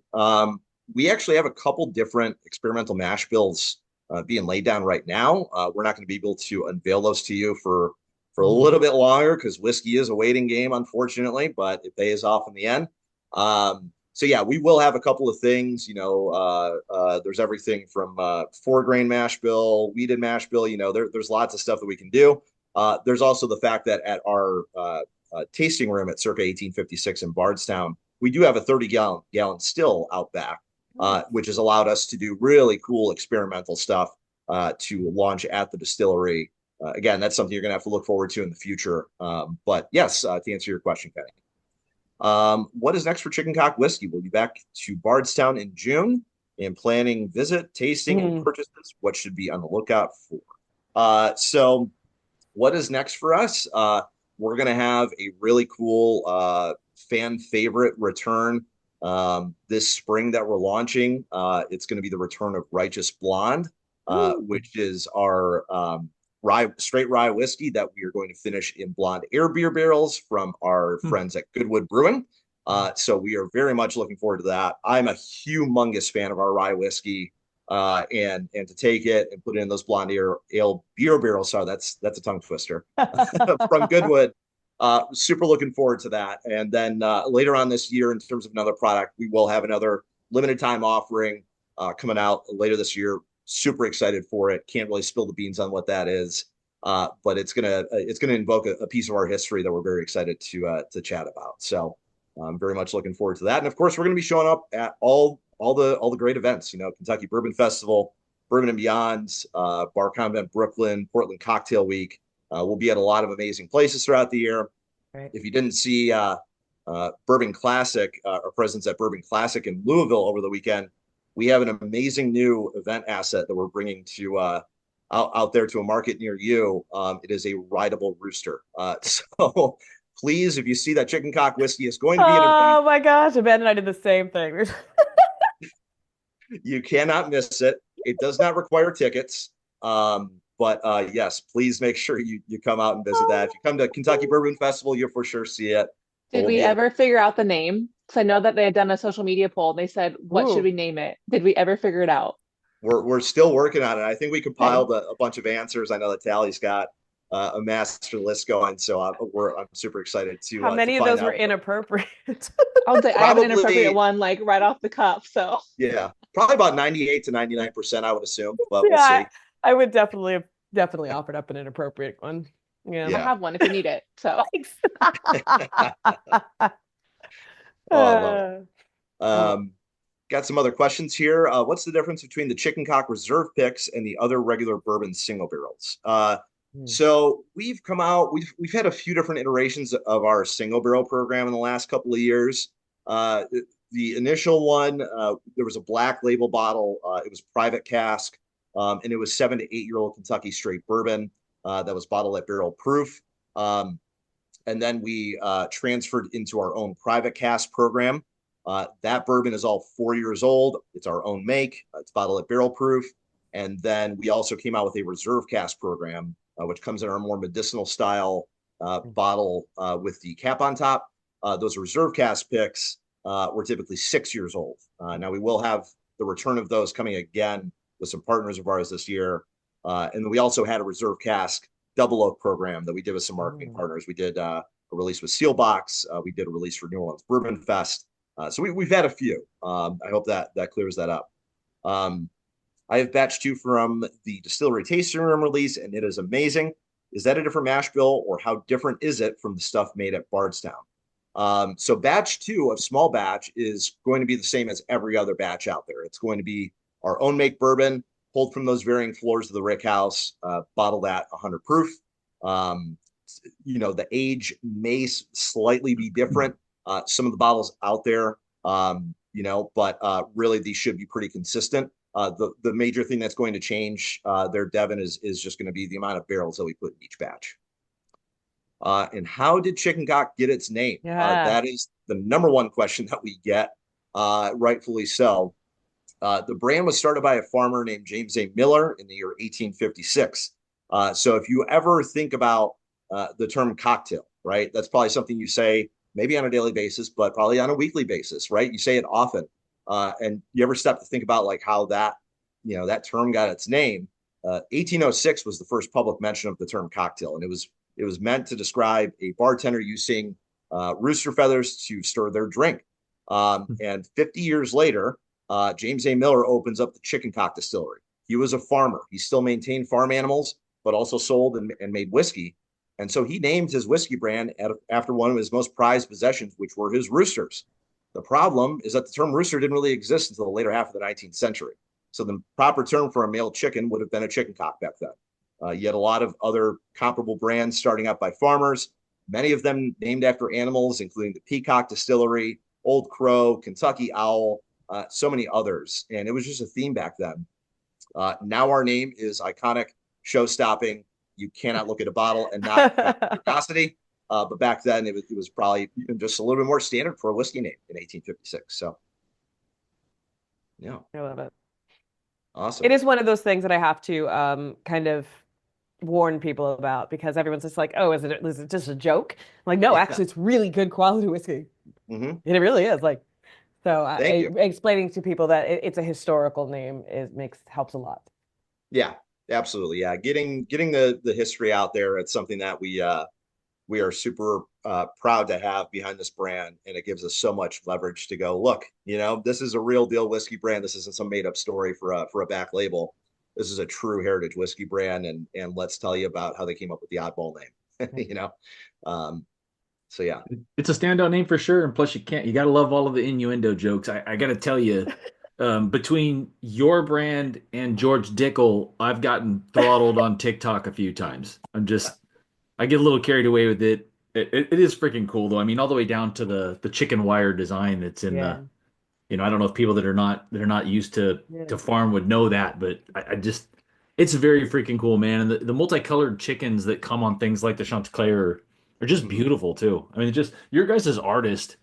We actually have a couple different experimental mash bills being laid down right now. We're not going to be able to unveil those to you for a little bit longer, because whiskey is a waiting game, unfortunately, but it pays off in the end. So yeah, we will have a couple of things. There's everything from 4-grain mash bill, wheated mash bill. There's lots of stuff that we can do. There's also the fact that at our tasting room at circa 1856 in Bardstown, we do have a 30-gallon still out back, which has allowed us to do really cool experimental stuff to launch at the distillery. Again, that's something you're going to have to look forward to in the future. But yes, to answer your question, Penny. What is next for Chicken Cock Whiskey? We'll be back to Bardstown in June and planning visit, tasting, and purchases. What should be on the lookout for? So what is next for us? We're going to have a really cool fan favorite return this spring that we're launching. It's going to be the return of Righteous Blonde, which is our straight rye whiskey that we are going to finish in blonde air beer barrels from our friends at Goodwood Brewing. So we are very much looking forward to that. I'm a humongous fan of our rye whiskey, and to take it and put it in those blonde ale beer barrels. Sorry, that's a tongue twister from Goodwood. Super looking forward to that. And then later on this year, in terms of another product, we will have another limited time offering coming out later this year. Super excited for it. Can't really spill the beans on what that is, but it's gonna invoke a piece of our history that we're very excited to chat about. So I'm very much looking forward to that. And of course, we're going to be showing up at all the great events. Kentucky Bourbon Festival, Bourbon and Beyond, Bar Convent Brooklyn, Portland Cocktail Week. We'll be at a lot of amazing places throughout the year. Right. If you didn't see Bourbon Classic, our presence at Bourbon Classic in Louisville over the weekend, we have an amazing new event asset that we're bringing to out there to a market near you. It is a rideable rooster. So please, if you see that Chicken Cock Whiskey is going to be an event, oh my gosh, Amanda and I did the same thing. you cannot miss it. It does not require tickets. But yes, please make sure you come out and visit that. If you come to Kentucky Bourbon Festival, you'll for sure see it. Did we ever figure out the name? Because I know that they had done a social media poll and they said, what should we name it? Did we ever figure it out? we're still working on it. I think we Okay. compiled a bunch of answers. I know that Tally's got a master list going, so I'm super excited How to many of find those were out. inappropriate? I would say I have an inappropriate Probably, one like right off the cuff. So yeah, probably about 98 to 99%, I would assume, but we'll Yeah, see. I would definitely offered up an inappropriate one. Yeah. I Yeah. have one if you need it. So Thanks. Oh, I love it. Oh. Um, got some other questions here. What's the difference between the Chicken Cock Reserve picks and the other regular bourbon single barrels? Hmm. So we've come out, we've had a few different iterations of our single barrel program in the last couple of years. Uh, the initial one, there was a black label bottle. It was private cask, and it was 7 to 8 year old Kentucky straight bourbon that was bottled at barrel proof. Um, and then we transferred into our own private cask program. That bourbon is all 4 years old. It's our own make. It's bottled at barrel proof. And then we also came out with a reserve cask program, which comes in our more medicinal style bottle with the cap on top. Those reserve cask picks were typically 6 years old. Now we will have the return of those coming again with some partners of ours this year. And then we also had a reserve cask double oak program that we did with some marketing partners. We did a release with Sealbox. We did a release for New Orleans Bourbon Fest. So we've had a few. I hope that clears that up. I have batch 2 from the distillery tasting room release, and it is amazing. Is that a different mash bill, or how different is it from the stuff made at Bardstown? So batch 2 of small batch is going to be the same as every other batch out there. It's going to be our own make bourbon, pulled from those varying floors of the rick house, bottled at 100 proof. Um, the age may slightly be different. Some of the bottles out there, but really these should be pretty consistent. The major thing that's going to change there, Devin, is just going to be the amount of barrels that we put in each batch. And how did Chicken Cock get its name? Yeah. That is the number one question that we get, rightfully so. The brand was started by a farmer named James A. Miller in the year 1856. So if you ever think about the term cocktail, right, that's probably something you say maybe on a daily basis, but probably on a weekly basis, right? You say it often. And you ever stop to think about like how that term got its name? 1806 was the first public mention of the term cocktail, and it was meant to describe a bartender using rooster feathers to stir their drink. And 50 years later, James A. Miller opens up the Chicken Cock Distillery. He was a farmer. He still maintained farm animals, but also sold and made whiskey. And so he named his whiskey brand after one of his most prized possessions, which were his roosters. The problem is that the term rooster didn't really exist until the later half of the 19th century. So the proper term for a male chicken would have been a chicken cock back then. You had a lot of other comparable brands starting up by farmers, many of them named after animals, including the Peacock Distillery, Old Crow, Kentucky Owl, so many others. And it was just a theme back then. Now our name is iconic, show-stopping. You cannot look at a bottle and not have curiosity. But back then, it was probably even just a little bit more standard for a whiskey name in 1856. So, yeah. I love it. Awesome. It is one of those things that I have to kind of warn people about, because everyone's just like, oh, is it just a joke? I'm like, no, actually, it's really good quality whiskey. Mm-hmm. It really is. Like, so Thank you. explaining to people that it's a historical name helps a lot. Yeah, absolutely. Yeah, getting the history out there. It's something that we are super proud to have behind this brand, and it gives us so much leverage to go, look, this is a real deal whiskey brand. This isn't some made up story for a back label. This is a true heritage whiskey brand, and let's tell you about how they came up with the oddball name. So yeah, It's a standout name for sure. And plus, you got to love all of the innuendo jokes. I got to tell you, between your brand and George Dickel, I've gotten throttled on TikTok a few times. I get a little carried away with it. It is freaking cool though. I mean, all the way down to the chicken wire design that's in Yeah. I don't know if people that are not used to Yeah. farm would know that, but it's very freaking cool, man. And the multicolored chickens that come on things like the Chanticleer are just beautiful too. I mean, your guys' artist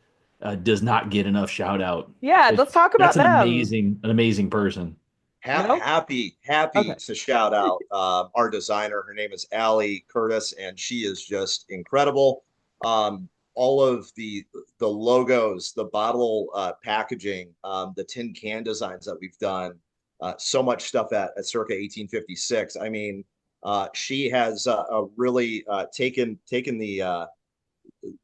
does not get enough shout out. Yeah, let's talk about That's an them. amazing person. No? happy Okay. to shout out our designer. Her name is Allie Curtis, and she is just incredible. All of the logos, the bottle packaging, the tin can designs that we've done, so much stuff at circa 1856. I mean, she has really taken the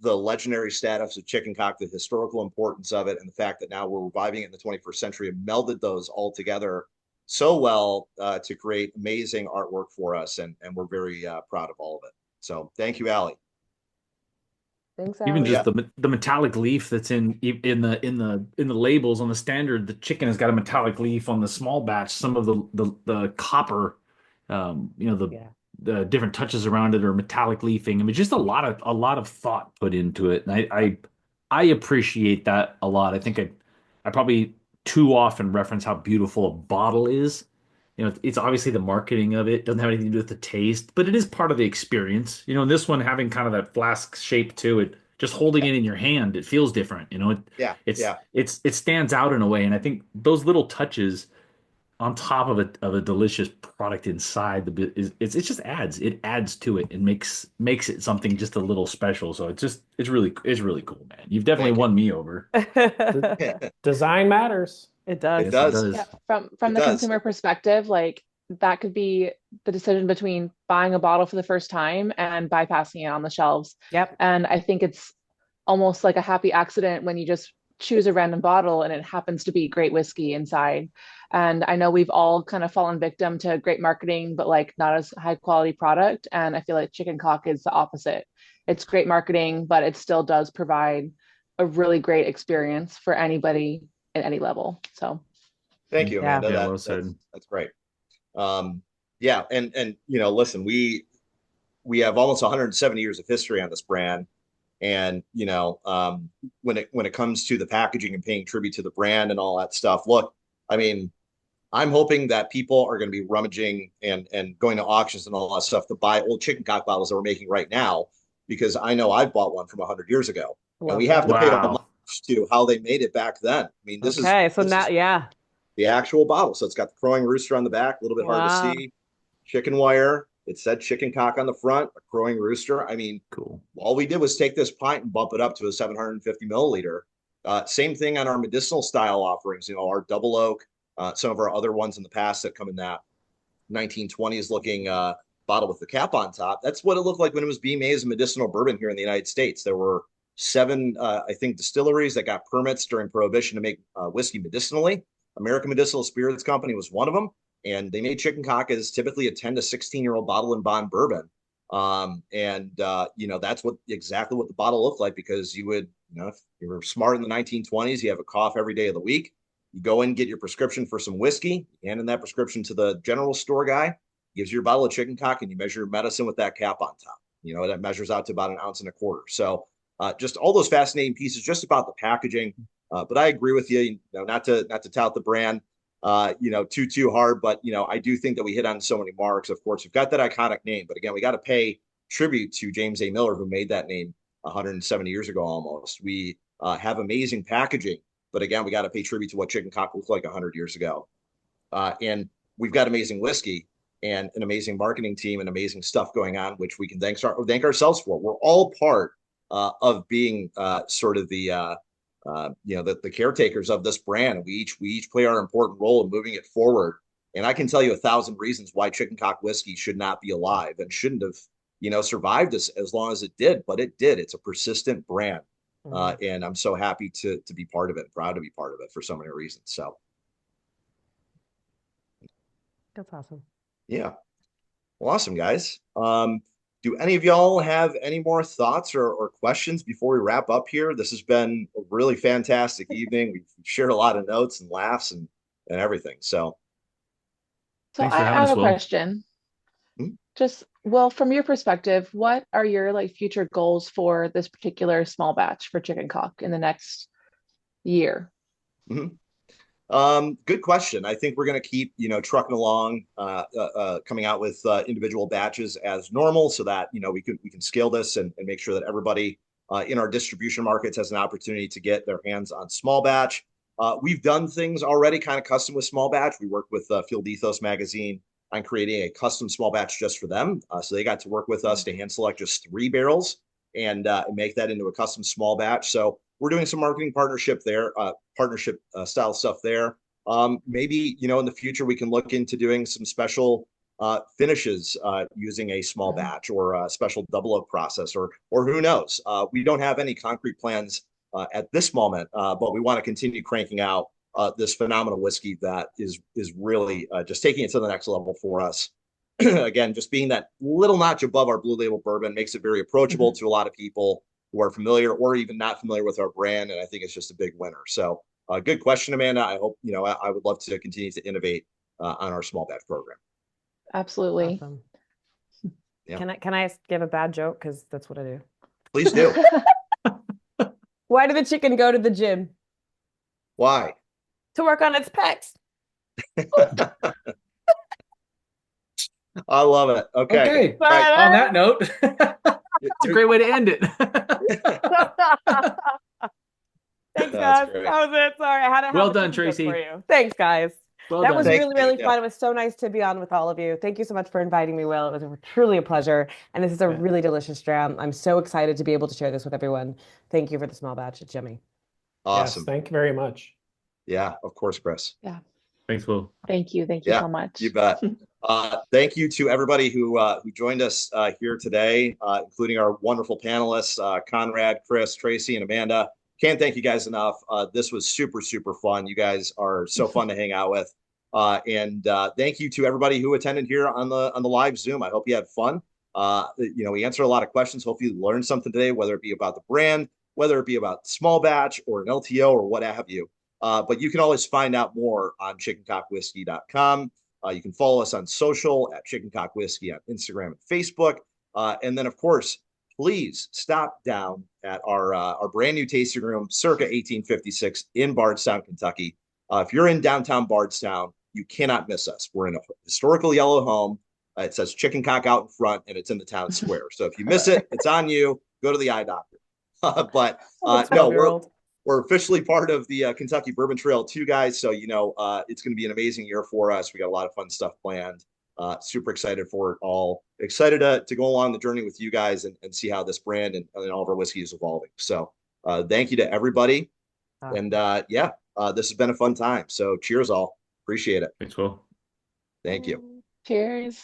legendary status of chicken cock, the historical importance of it, and the fact that now we're reviving it in the 21st century, and melded those all together so well to create amazing artwork for us, and we're very proud of all of it. So thank you, Allie. Thanks, Even Allie. just the metallic leaf that's in the labels on the standard, the chicken has got a metallic leaf. On the small batch, some of the copper, Yeah. the different touches around it are metallic leafing. I mean, just a lot of thought put into it, and I appreciate that a lot. I think I probably too often reference how beautiful a bottle is. It's obviously the marketing of it doesn't have anything to do with the taste, but it is part of the experience. And this one having kind of that flask shape to it, just holding it in your hand, it feels different. Yeah, yeah. It stands out in a way, and I think those little touches on top of a delicious product inside it just adds to it and makes it something just a little special. So it's really cool, man. You've definitely Thank you. won me over. Design matters. It does. It Yes, it does. does. Yeah, from It the does. consumer perspective, like that could be the decision between buying a bottle for the first time and bypassing it on the shelves. Yep. And I think it's almost like a happy accident when you just choose a random bottle and it happens to be great whiskey inside. And I know we've all kind of fallen victim to great marketing, but like not as high quality product. And I feel like chicken cock is the opposite. It's great marketing, but it still does provide a really great experience for anybody at any level. So Thank you, Yeah. Amanda. Yeah, That, well that's said. that's great. Yeah, and listen, we have almost 170 years of history on this brand, and when it comes to the packaging and paying tribute to the brand and all that stuff, look, I mean, I'm hoping that people are going to be rummaging and going to auctions and all that stuff to buy old chicken cock bottles that we're making right now, because I know I bought one from 100 years ago, and we Love have that. to pay homage Wow. to how they made it back then. I mean, Okay. So this now, is yeah. the actual bottle. So it's got the crowing rooster on the back, a little bit hard to Wow. see, chicken wire. It said chicken cock on the front, a crowing rooster. I mean, Cool. all we did was take this pint and bump it up to a 750 milliliter. Same thing on our medicinal style offerings, our double oak, some of our other ones in the past that come in that 1920s looking bottle with the cap on top. That's what it looked like when it was being made as a medicinal bourbon here in the United States. There were seven, I think, distilleries that got permits during Prohibition to make whiskey medicinally. American Medicinal Spirits Company was one of them, and they made chicken cock as typically a 10 to 16-year-old bottle and bond bourbon. That's exactly what the bottle looked like, because you would, if you were smart in the 1920s, you have a cough every day of the week. You go in, get your prescription for some whiskey, you hand in that prescription to the general store guy, gives you your bottle of chicken cock, and you measure your medicine with that cap on top. That measures out to about an ounce and a quarter. So just all those fascinating pieces just about the packaging. But I agree with you, not to tout the brand, too hard, but I do think that we hit on so many marks. Of course, we've got that iconic name, but again, we got to pay tribute to James A. Miller, who made that name 170 years ago almost. We have amazing packaging, but again, we got to pay tribute to what chicken cock looked like 100 years ago. And we've got amazing whiskey and an amazing marketing team and amazing stuff going on, which we can thank ourselves for. We're all part of being sort of the caretakers of this brand. We each play our important role in moving it forward. And I can tell you 1,000 reasons why chicken cock whiskey should not be alive and shouldn't have, survived as long as it did, but it did. It's a persistent brand. And I'm so happy to be part of it, proud to be part of it for so many reasons. So, That's awesome. yeah. Well, awesome, guys. Do any of y'all have any more thoughts or questions before we wrap up here? This has been a really fantastic evening. We've shared a lot of notes and laughs and everything. So, Thanks for I having have us, a Will. question. Hmm? Just, well, from your perspective, what are your like future goals for this particular small batch for chicken cock in the next year? mhm. Good question. I think we're going to keep, trucking along, coming out with individual batches as normal, so that we can scale this and make sure that everybody in our distribution markets has an opportunity to get their hands on small batch. We've done things already kind of custom with small batch. We worked with Field Ethos magazine on creating a custom small batch just for them, so they got to work with us to hand select just 3 barrels and make that into a custom small batch. So we're doing some marketing partnership there, partnership style stuff there. maybe, you know, in the future, we can look into doing some special finishes using a small batch or a special double oak process, or who knows. We don't have any concrete plans at this moment, but we want to continue cranking out this phenomenal whiskey that is really just taking it to the next level for us. Again, just being that little notch above our blue label bourbon makes it very approachable to a lot of people who are familiar or even not familiar with our brand. And I think it's just a big winner. So good question, Amanda. I hope, you know, I would love to continue to innovate on our small batch program. Absolutely. Awesome. Yeah. Can I give a bad joke? Because that's what I do. Please do. Why did the chicken go to the gym? Why? To work on its pecs. I love it. Okay. Okay. All right. On that note, it's a great way to end it. Thanks, That's guys. great. That was it. Sorry, I had to have Well a done, chicken joke Tracy. for you. Thanks, guys. Well That done. was Thank really, you. really Yeah. fun. It was so nice to be on with all of you. Thank you so much for inviting me, Will. It was truly a pleasure. And this is a really delicious dram. I'm so excited to be able to share this with everyone. Thank you for the small batch. It's yummy. Awesome. Yes, thank you very much. Yeah, of course, Chris. Yeah. Thanks, Will. Thank you. Thank you Yeah, so much. You bet. Thank you to everybody who joined us here today, including our wonderful panelists, Conrad, Chris, Tracy, and Amanda. Can't thank you guys enough. This was super, super fun. You guys are so fun to hang out with. And thank you to everybody who attended here on the live Zoom. I hope you had fun. You know, we answered a lot of questions. Hopefully you learned something today, whether it be about the brand, whether it be about small batch or an LTO or what have you. But you can always find out more on chickencockwhiskey.com. You can follow us on social at Chicken Cock Whiskey on Instagram and Facebook. And then, of course, please stop down at our brand new tasting room, circa 1856 in Bardstown, Kentucky. If you're in downtown Bardstown, you cannot miss us. We're in a historical yellow home. It says Chicken Cock out in front, and it's in the town square. So if you miss it, it's on you. Go to the eye doctor. But no, we're officially part of the Kentucky Bourbon Trail too, guys. So, you know, it's going to be an amazing year for us. We got a lot of fun stuff planned. Super excited for it all. Excited to go along the journey with you guys and see how this brand and all of our whiskey is evolving. So thank you to everybody. And this has been a fun time. So cheers all. Appreciate it. Thanks, Will. Thank you. Cheers.